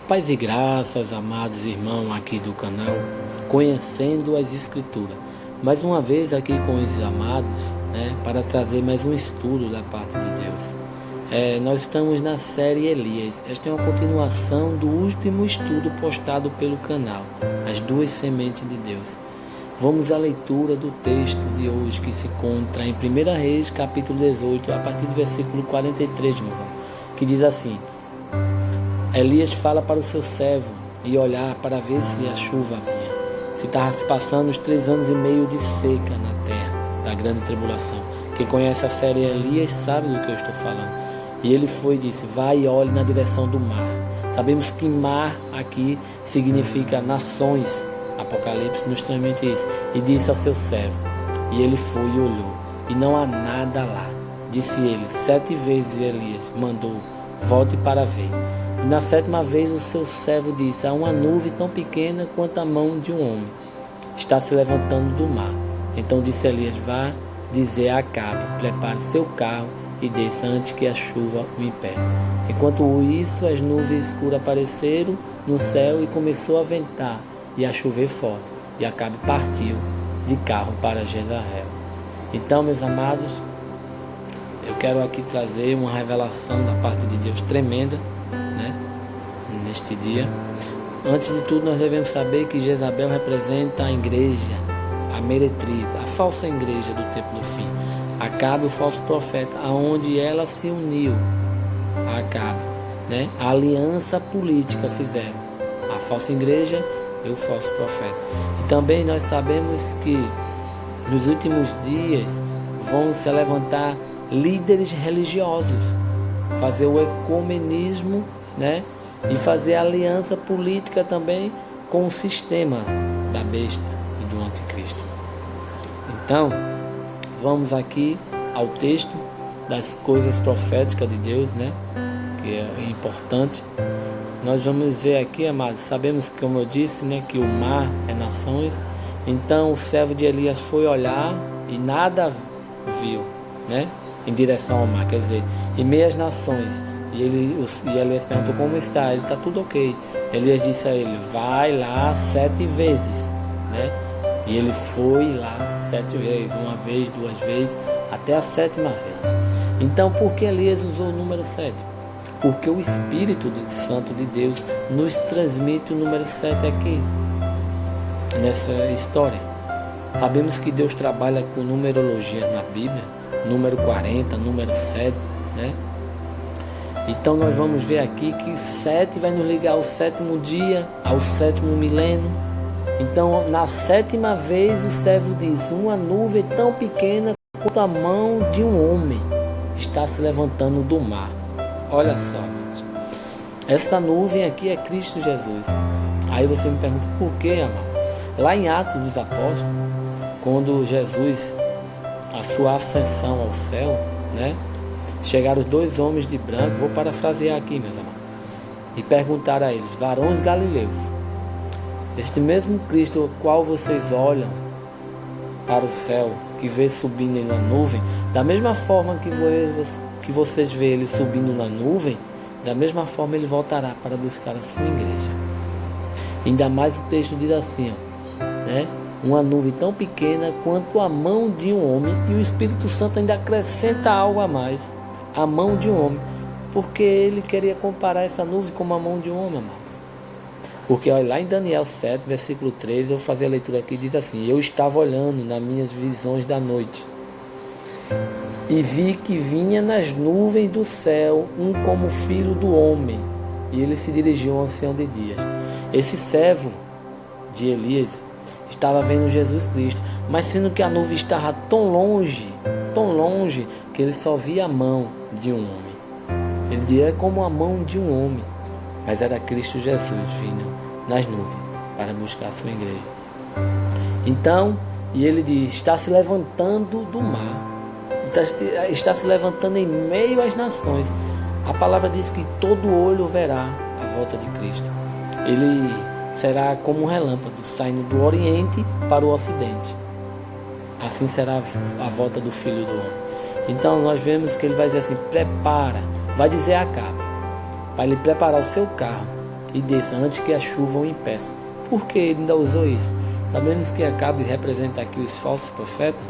Paz e graças, amados irmãos aqui do canal, conhecendo as Escrituras. Mais uma vez aqui com os amados, para trazer mais um estudo da parte de Deus. Nós estamos na série Elias. Esta é uma continuação do último estudo postado pelo canal, As Duas Sementes de Deus. Vamos à leitura do texto de hoje que se encontra em 1 Reis, capítulo 18, a partir do versículo 43, meu irmão, que diz assim: Elias fala para o seu servo e olhar para ver se a chuva vinha. Se estava se passando os 3 anos e meio de seca na terra, da grande tribulação. Quem conhece a série Elias sabe do que eu estou falando. E ele foi e disse: vai e olhe na direção do mar. Sabemos que mar aqui significa nações. Apocalipse nos transmite isso. E disse ao seu servo. E ele foi e olhou. E não há nada lá. Disse ele: 7 vezes Elias mandou: volte para ver. E na 7ª vez o seu servo disse: há uma nuvem tão pequena quanto a mão de um homem. Está se levantando do mar. Então disse Elias: vá dizer a Acabe: prepare seu carro e desça antes que a chuva o impeça. Enquanto isso, as nuvens escuras apareceram no céu e começou a ventar e a chover forte. E Acabe partiu de carro para Jezreel. Então, meus amados, eu quero aqui trazer uma revelação da parte de Deus tremenda, neste dia. Antes de tudo, nós devemos saber que Jezabel representa a igreja, a meretriz, a falsa igreja do tempo do fim. Acabe, o falso profeta, aonde ela se uniu a Acabe, A aliança política fizeram a falsa igreja e o falso profeta. E também nós sabemos que nos últimos dias vão se levantar líderes religiosos, fazer o ecumenismo, e fazer aliança política também com o sistema da besta e do anticristo. Então, vamos aqui ao texto das coisas proféticas de Deus, que é importante. Nós vamos ver aqui, amados, sabemos que, como eu disse, que o mar é nações. Então o servo de Elias foi olhar e nada viu, em direção ao mar, quer dizer, em meias nações. E Elias perguntou: como está? Ele: está tudo ok. Elias disse a ele: vai lá 7 vezes, E ele foi lá 7 vezes, 1 vez, 2 vezes, até a 7ª vez. Então, por que Elias usou o número 7? Porque o Espírito Santo de Deus nos transmite o número 7 aqui, nessa história. Sabemos que Deus trabalha com numerologia na Bíblia, número 40, número 7, Então nós vamos ver aqui que 7 vai nos ligar ao 7º dia, ao 7º milênio. Então na 7ª vez o servo diz: uma nuvem tão pequena quanto a mão de um homem está se levantando do mar. Olha só, amados. Essa nuvem aqui é Cristo Jesus. Aí você me pergunta: por quê, amado? Lá em Atos dos Apóstolos, quando Jesus, a sua ascensão ao céu, chegaram os 2 homens de branco, vou parafrasear aqui, meus amados, e perguntaram a eles: varões galileus, este mesmo Cristo ao qual vocês olham para o céu, que vê subindo na nuvem, da mesma forma que vocês vê ele subindo na nuvem, da mesma forma ele voltará para buscar a sua igreja. Ainda mais o texto diz assim, uma nuvem tão pequena quanto a mão de um homem, e o Espírito Santo ainda acrescenta algo a mais: a mão de um homem, porque ele queria comparar essa nuvem com a mão de um homem, amados. Porque olha, lá em Daniel 7, versículo 3, eu vou fazer a leitura aqui, diz assim: eu estava olhando nas minhas visões da noite, e vi que vinha nas nuvens do céu um como filho do homem, e ele se dirigiu ao ancião de dias. Esse servo de Elias estava vendo Jesus Cristo, mas sendo que a nuvem estava tão longe, que ele só via a mão de um homem. Ele dizia: é como a mão de um homem, mas era Cristo Jesus vindo nas nuvens para buscar a sua igreja. Então, e ele diz: está se levantando do mar, está se levantando em meio às nações. A palavra diz que todo olho verá a volta de Cristo. Ele será como um relâmpago, saindo do Oriente para o Ocidente. Assim será a volta do Filho do Homem. Então nós vemos que ele vai dizer assim: prepara, vai dizer a Acabe, para ele preparar o seu carro, e desça antes que a chuva o impeça. Por que ele ainda usou isso? Sabemos que Acabe representa aqui os falsos profetas.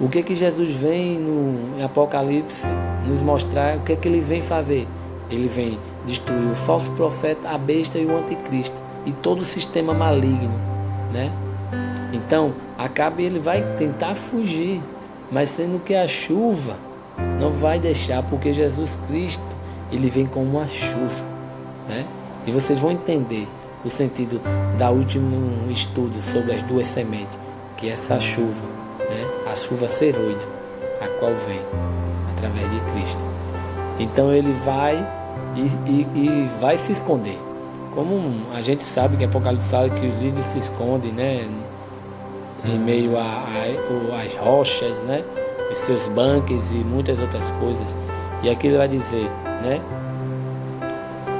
O que Jesus vem no Apocalipse nos mostrar? O que ele vem fazer? Ele vem destruir o falso profeta, a besta e o anticristo e todo o sistema maligno, né? Então, Acabe ele vai tentar fugir, mas sendo que a chuva não vai deixar, porque Jesus Cristo ele vem como uma chuva, né? E vocês vão entender o sentido da último estudo sobre as duas sementes, que é essa chuva, né? A chuva serôdia, a qual vem através de Cristo. Então ele vai e vai se esconder. Como a gente sabe que Apocalipse fala que os líderes se escondem, né? Em meio às rochas, né? Os seus banques e muitas outras coisas. E aqui ele vai dizer, né?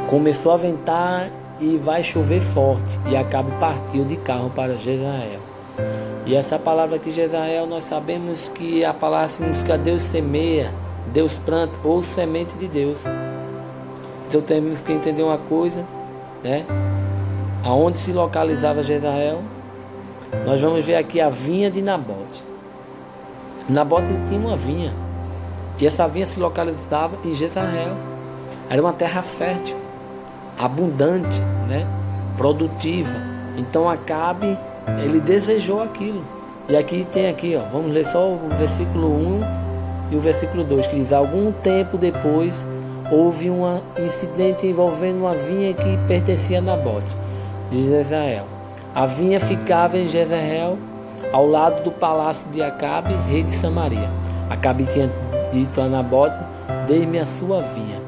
Começou a ventar e vai chover forte, e Acabe partiu de carro para Jezreel. E essa palavra aqui, Jezreel, nós sabemos que a palavra significa Deus semeia, Deus planta, ou semente de Deus. Então temos que entender uma coisa, né? Aonde se localizava Jezreel? Nós vamos ver aqui a vinha de Nabote. Nabote tinha uma vinha, e essa vinha se localizava em Jezreel. Era uma terra fértil, abundante, né? Produtiva. Então Acabe, ele desejou aquilo. E aqui tem aqui, ó, vamos ler só o versículo 1 e o versículo 2, que diz: algum tempo depois houve um incidente envolvendo uma vinha que pertencia a Nabote de Jezreel. A vinha ficava em Jezreel, ao lado do palácio de Acabe, rei de Samaria. Acabe tinha dito a Nabote: dê-me a sua vinha,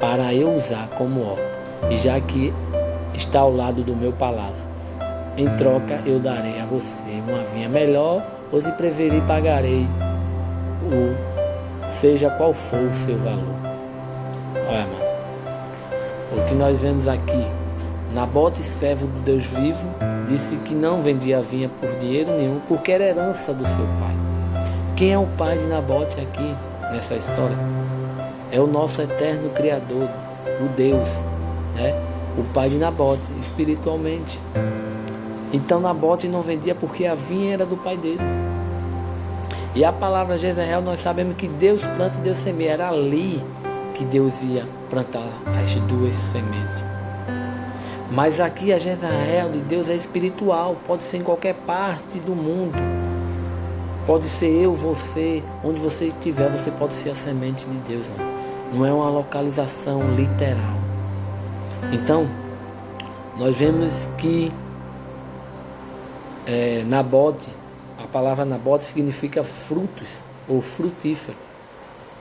para eu usar como horta, e já que está ao lado do meu palácio, em troca eu darei a você uma vinha melhor, ou se preferir pagarei seja qual for o seu valor. Olha, mano, o que nós vemos aqui: Nabote, servo do Deus vivo, disse que não vendia a vinha por dinheiro nenhum, porque era herança do seu pai. Quem é o pai de Nabote aqui nessa história? É o nosso eterno Criador, o Deus, né? O pai de Nabote, espiritualmente. Então Nabote não vendia porque a vinha era do pai dele. E a palavra Jezreel, nós sabemos que Deus planta e Deus semeia. Era ali que Deus ia plantar as duas sementes. Mas aqui a Jezreel de Deus é espiritual, pode ser em qualquer parte do mundo. Pode ser eu, você, onde você estiver, você pode ser a semente de Deus. Não é uma localização literal. Então, nós vemos que Nabote, a palavra Nabote significa frutos ou frutífero.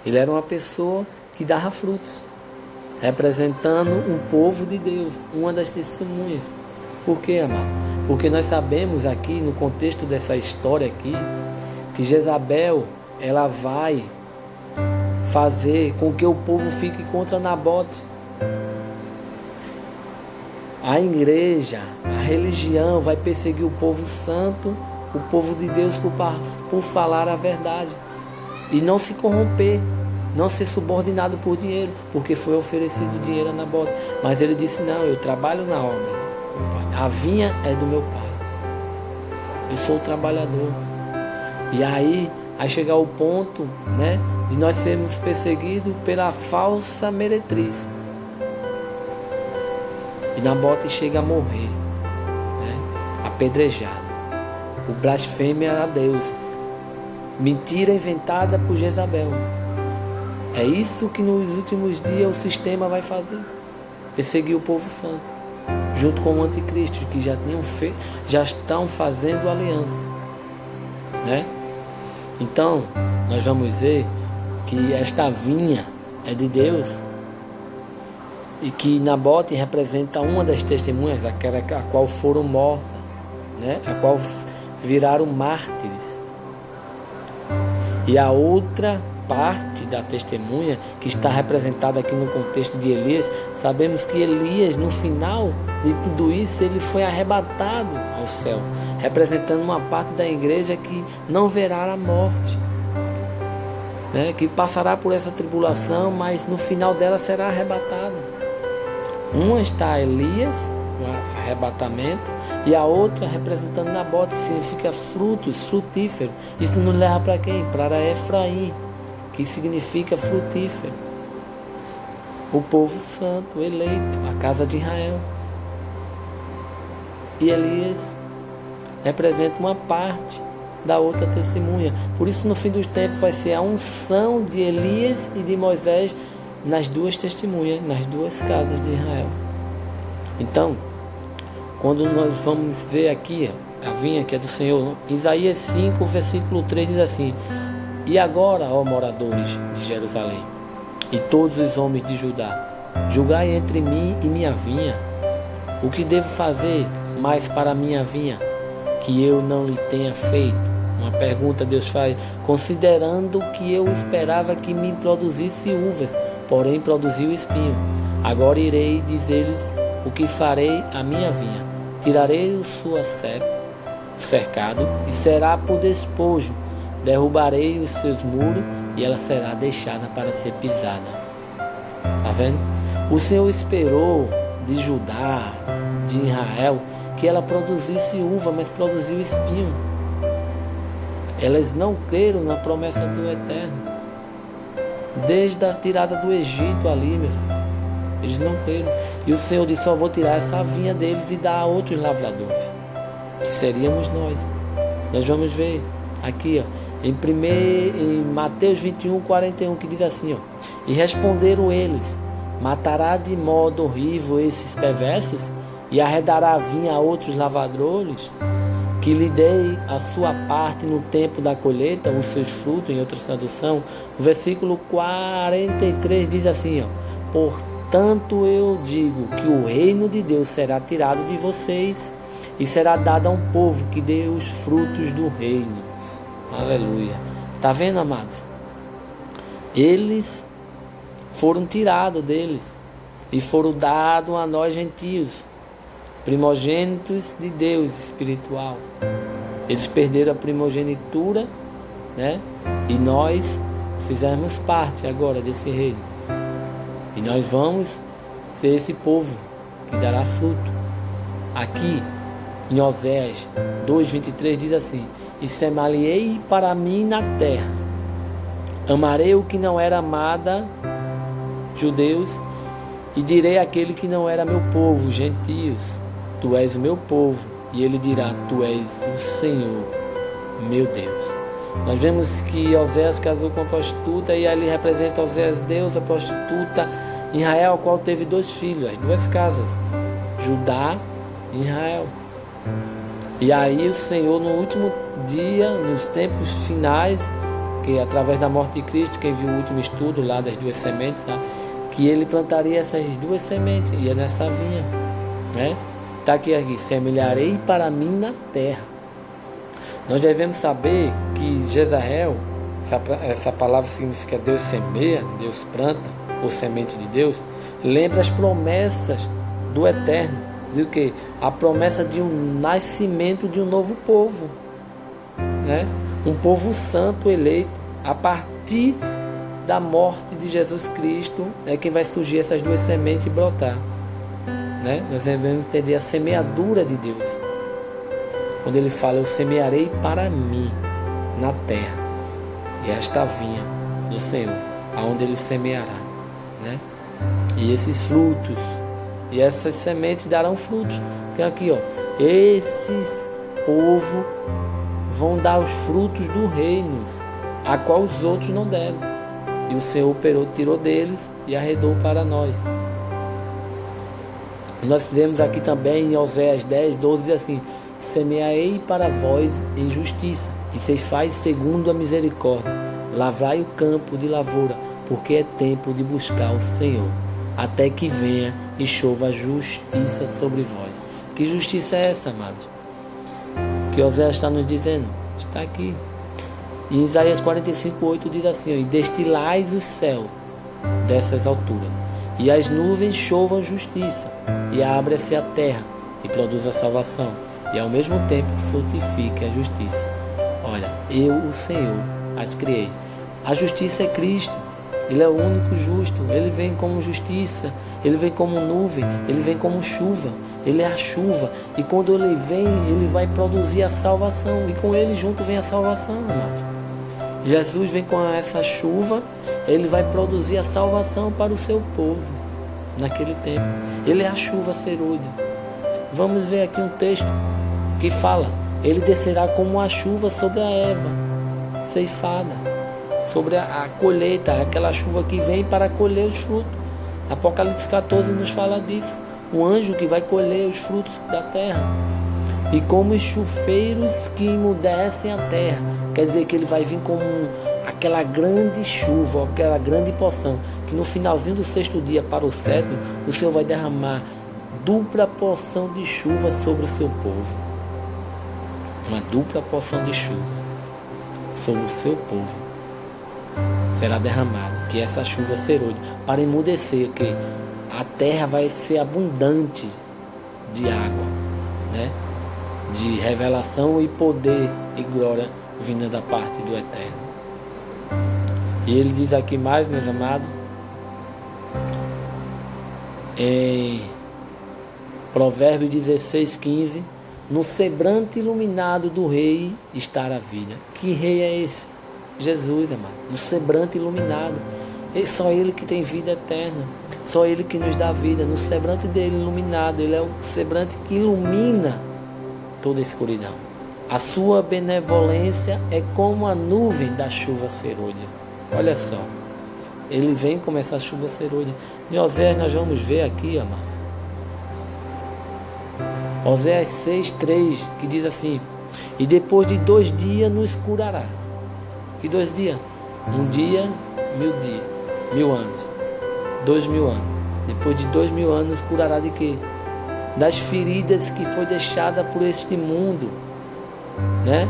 Ele era uma pessoa que dava frutos, representando um povo de Deus, uma das testemunhas. Por quê, amado? Porque nós sabemos aqui, no contexto dessa história aqui, que Jezabel, ela vai fazer com que o povo fique contra Nabote. A igreja, a religião vai perseguir o povo santo, o povo de Deus por falar a verdade e não se corromper, não ser subordinado por dinheiro, porque foi oferecido dinheiro a Nabote. Mas ele disse: não, eu trabalho na obra do pai. A vinha é do meu pai. Eu sou o trabalhador. E aí chegar o ponto, né, de nós sermos perseguidos pela falsa meretriz. E Nabote chega a morrer, né, apedrejado, por blasfêmia a Deus. Mentira inventada por Jezabel. É isso que nos últimos dias o sistema vai fazer. Perseguir o povo santo, junto com o anticristo, que já estão fazendo aliança, né? Então, nós vamos ver que esta vinha é de Deus e que Nabote representa uma das testemunhas, aquela a qual foram mortas, né? A qual viraram mártires. E a outra parte da testemunha, que está representada aqui no contexto de Elias, sabemos que Elias, no final de tudo isso, ele foi arrebatado ao céu, representando uma parte da igreja que não verá a morte, né? Que passará por essa tribulação, mas no final dela será arrebatada. Uma está Elias, o arrebatamento, e a outra representando Nabote, que significa frutos, frutífero. Isso nos leva para quem? Para Efraim, que significa frutífero. O povo santo, eleito, a casa de Israel. E Elias representa uma parte da outra testemunha. Por isso, no fim dos tempos, vai ser a unção de Elias e de Moisés nas duas testemunhas, nas duas casas de Israel. Então, quando nós vamos ver aqui, a vinha que é do Senhor, Isaías 5, versículo 3 diz assim: E agora, ó moradores de Jerusalém, e todos os homens de Judá, julgai entre mim e minha vinha, o que devo fazer mais para a minha vinha, que eu não lhe tenha feito? Uma pergunta Deus faz, considerando que eu esperava que me produzisse uvas, porém produziu espinho. Agora irei dizer-lhes o que farei à minha vinha. Tirarei o seu cercado e será por despojo. Derrubarei os seus muros e ela será deixada para ser pisada. Tá vendo? O Senhor esperou de Judá, de Israel, que ela produzisse uva, mas produziu espinho. Elas não creram na promessa do Eterno. Desde a tirada do Egito ali, meus irmãos. Eles não creram. E o Senhor disse: só vou tirar essa vinha deles e dar a outros lavradores, que seríamos nós. Nós vamos ver aqui, ó, em Mateus 21, 41, que diz assim, ó: E responderam eles: matará de modo horrível esses perversos e arredará a vinha a outros lavradores, que lhe dei a sua parte no tempo da colheita, os seus frutos, em outra tradução. O versículo 43 diz assim, ó: Portanto eu digo que o reino de Deus será tirado de vocês e será dado a um povo que dê os frutos do reino. Aleluia. Tá vendo, amados? Eles foram tirados deles e foram dados a nós gentios, primogênitos de Deus espiritual. Eles perderam a primogenitura, né? E nós fizemos parte agora desse reino. E nós vamos ser esse povo que dará fruto. Aqui em Oséias 2:23 diz assim: E semearei para mim na terra, amarei o que não era amada, judeus, e direi àquele que não era meu povo, gentios: Tu és o meu povo. E ele dirá: Tu és o Senhor, meu Deus. Nós vemos que Oséias casou com a prostituta, e ali representa Oséias, Deus, a prostituta, Israel, a qual teve 2 filhos, as 2 casas, Judá e Israel. E aí o Senhor, no último dia, nos tempos finais, que através da morte de Cristo, quem viu o último estudo lá das 2 sementes, tá? Que ele plantaria essas 2 sementes, e é nessa vinha, né? Está aqui, semearei para mim na terra. Nós devemos saber que Jezreel, essa palavra significa Deus semeia, Deus planta, ou semente de Deus, lembra as promessas do Eterno, de que a promessa de um nascimento de um novo povo, né? Um povo santo eleito. A partir da morte de Jesus Cristo é que vai surgir essas 2 sementes e brotar, né? Nós devemos entender a semeadura de Deus. Quando ele fala: eu semearei para mim na terra, e esta vinha do Senhor, aonde ele semeará, né? E esses frutos e essas sementes darão frutos. Então aqui, ó, esses povos vão dar os frutos do reino, a qual os outros não deram. E o Senhor tirou deles e arredou para nós. Nós vemos aqui também em Oséias 10, 12, diz assim: semearei para vós em justiça, e ceifai segundo a misericórdia. Lavrai o campo de lavoura, porque é tempo de buscar o Senhor, até que venha e chova a justiça sobre vós. Que justiça é essa, amados? Que Oséias está nos dizendo? Está aqui. E Isaías 45:8 diz assim: e destilais o céu dessas alturas, e as nuvens chovam justiça, e abre-se a terra, e produz a salvação, e ao mesmo tempo frutifique a justiça. Olha, eu, o Senhor, as criei. A justiça é Cristo. Ele é o único justo. Ele vem como justiça, Ele vem como nuvem, Ele vem como chuva. Ele é a chuva. E quando Ele vem, Ele vai produzir a salvação. E com Ele junto vem a salvação, amado. Jesus vem com essa chuva, Ele vai produzir a salvação para o seu povo naquele tempo. Ele é a chuva serôdia. Vamos ver aqui um texto que fala: Ele descerá como a chuva sobre a erva ceifada, sobre a colheita, aquela chuva que vem para colher os frutos. Apocalipse 14 nos fala disso. O anjo que vai colher os frutos da terra. E como os chufeiros que emudecem a terra. Quer dizer que ele vai vir como aquela grande chuva, aquela grande porção, que no finalzinho do 6º dia para o 7º, o Senhor vai derramar dupla porção de chuva sobre o seu povo. Uma dupla porção de chuva sobre o seu povo será derramada, que essa chuva serôdia, para emudecer, que a terra vai ser abundante de água, né? De revelação e poder e glória vinda da parte do Eterno. E ele diz aqui mais, meus amados, em Provérbios 16:15: no semblante iluminado do rei está a vida. Que rei é esse? Jesus, amado. No semblante iluminado. É só Ele que tem vida eterna. Só Ele que nos dá vida. No semblante dele iluminado. Ele é o semblante que ilumina toda a escuridão. A sua benevolência é como a nuvem da chuva serôdia. Olha só. Ele vem como essa chuva serôdia. Em Oséias nós vamos ver aqui, amado. Oséias 6:3, que diz assim: e depois de 2 dias nos curará. Que 2 dias? 1 dia, 1000 dias, 1000 anos, 2000 anos. Depois de 2000 anos nos curará de quê? Das feridas que foi deixada por este mundo, né?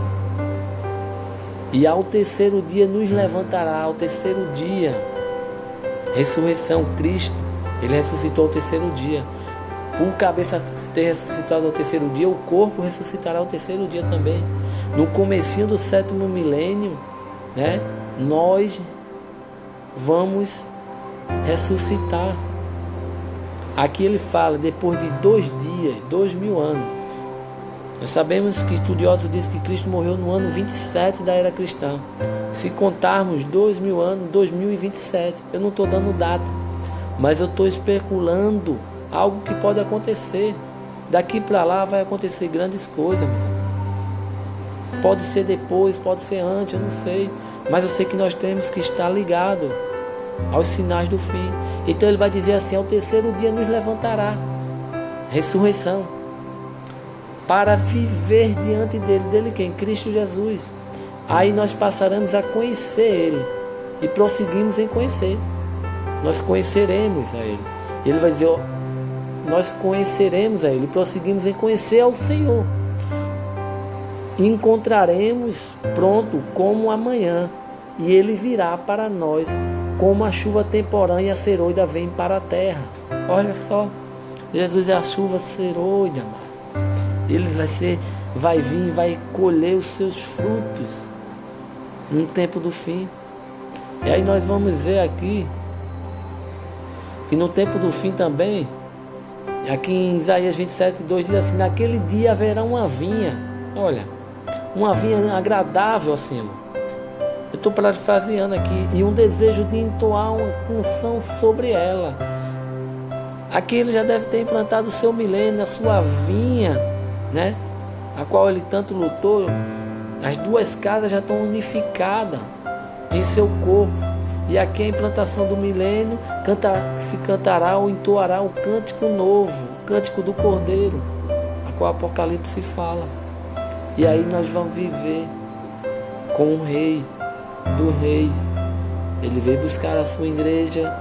E ao 3º dia nos levantará. Ao 3º dia, ressurreição, Cristo, Ele ressuscitou ao 3º dia. Por cabeça ter ressuscitado ao 3º dia, o corpo ressuscitará ao 3º dia também. No comecinho do 7º milênio, né, nós vamos ressuscitar. Aqui ele fala, depois de 2 dias, 2000 anos. Nós sabemos que estudiosos dizem que Cristo morreu no ano 27 da era cristã. Se contarmos 2000 anos, 2027. Eu não estou dando data, mas eu estou especulando algo que pode acontecer. Daqui para lá vai acontecer grandes coisas, meus amigos. Pode ser depois, pode ser antes, eu não sei. Mas eu sei que nós temos que estar ligados aos sinais do fim. Então ele vai dizer assim: ao 3º dia nos levantará. Ressurreição. Para viver diante dele. Dele quem? Cristo Jesus. Aí nós passaremos a conhecer Ele. E prosseguimos em conhecer. Nós conheceremos a Ele. Ele vai dizer: nós conheceremos a Ele. E prosseguimos em conhecer ao Senhor. Encontraremos pronto como amanhã. E Ele virá para nós como a chuva temporânea serôdia vem para a terra. Olha só. Jesus é a chuva serôdia, amado. Ele vai vir e vai colher os seus frutos no tempo do fim. E aí nós vamos ver aqui que no tempo do fim também, aqui em Isaías 27:2 diz assim: naquele dia haverá uma vinha, olha, uma vinha agradável ao Senhor. Eu estou parafraseando aqui, e um desejo de entoar uma canção sobre ela. Aqui ele já deve ter implantado o seu milênio, a sua vinha, né? A qual ele tanto lutou. As 2 casas já estão unificadas em seu corpo. E aqui a implantação do milênio se cantará ou entoará o cântico novo, o cântico do Cordeiro, a qual Apocalipse fala. E aí nós vamos viver com o Rei dos Reis. Ele veio buscar a sua igreja.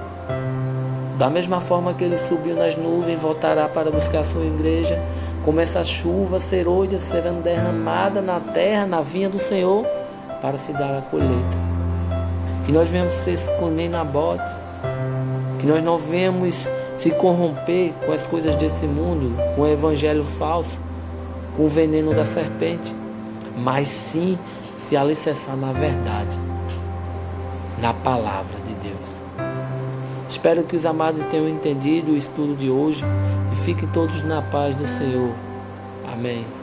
Da mesma forma que ele subiu nas nuvens, voltará para buscar a sua igreja. Como essa chuva serôdia será derramada na terra, na vinha do Senhor, para se dar a colheita. Que nós venhamos ser esconder na bote, que nós não venhamos se corromper com as coisas desse mundo, com o evangelho falso, com o veneno da serpente, mas sim se alicerçar na verdade, na palavra de Deus. Espero que os amados tenham entendido o estudo de hoje e fiquem todos na paz do Senhor. Amém.